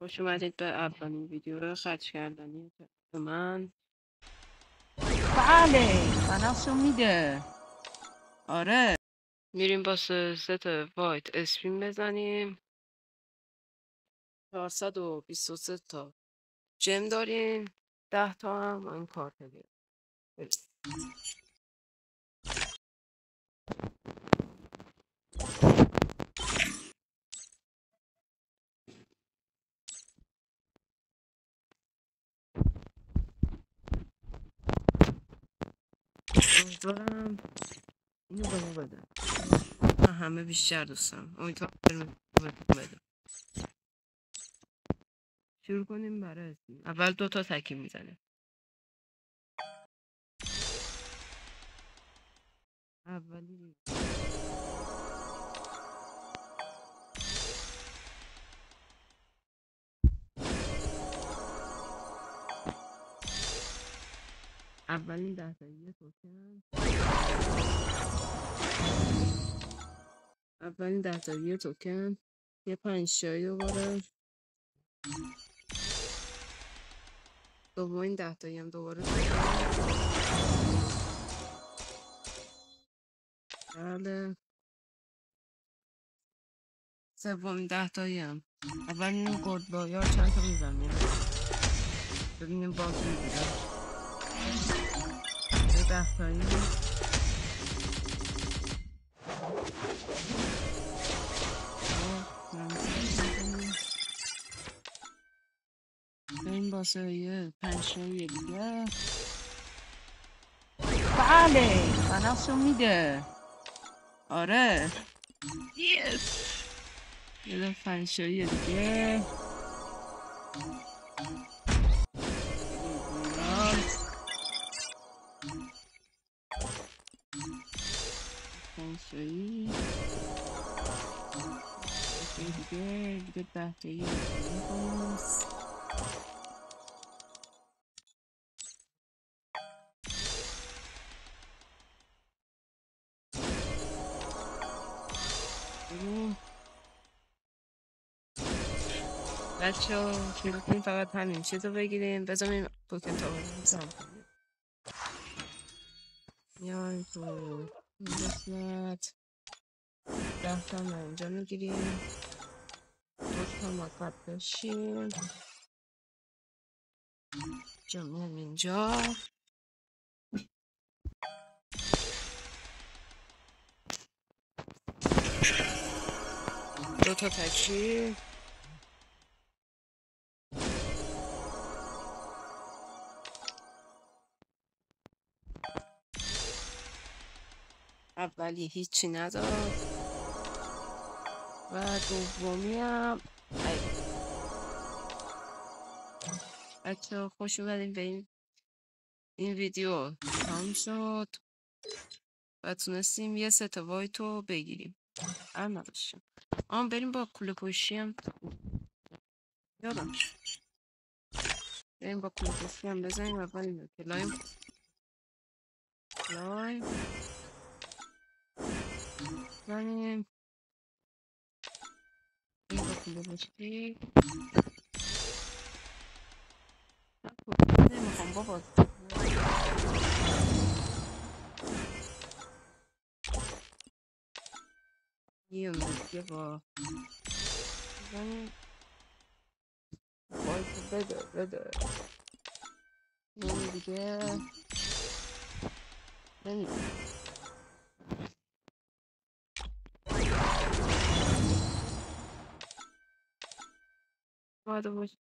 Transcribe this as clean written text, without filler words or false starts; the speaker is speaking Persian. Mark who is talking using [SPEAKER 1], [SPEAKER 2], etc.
[SPEAKER 1] خوش اومدید به اولین ویدیو خرج کردنی من.
[SPEAKER 2] بله تنفسو میده. آره
[SPEAKER 1] میریم با ست وایت اسپین بزنیم. 423 تا جم داریم، 10 تا هم این کارت داریم. امیدوارم اینو به ما بده. من همه بیشتر دوستم. امیدوارم بده. شروع کنیم برای اسپین. اول 2 تا تکی میزنیم. اولی اولین 10 تا یه توکن. اولین 10 تا یه توکن. یه 5 شایی دوباره. دومین 10 تایی هم دوباره بله. سومین 10 تایی هم اول این گلد بایار چند تا میزنیم ببینیم باز میگیرم. یه 10 تایی این باسه یه 5 شایی دیگه.
[SPEAKER 2] بله تنفسو میده. آره
[SPEAKER 1] یس یه 5 شایی دیگه. پنج شایی دیگه 10 تایی میکنیم. بچه ها شروع کنیم فقط همین چیز رو بگیریم. بذاریم توکن تا بزن کنیم. میایم تو این قسمت 10 تا ما اینجا میگیریم. 2 تا ما قد بشیم اینجا میام اینجا. دو تا تکشیر. اولی هیچی نداد و دومی هم بچه خوش اومدیم به این ویدیو. تمام شد و تونستیم یه ست وایت رو بگیریم. نداشتیم بریم با کوله پوشی هم یادم بریم با کوله پوشی هم بزنیم. اول اینو که لایم بزنیم. بریم با کوله پوشی. نمیخوام بابا یه دیگه با بزنیم. وایت بده این دیگه نمیدونم. باید باشه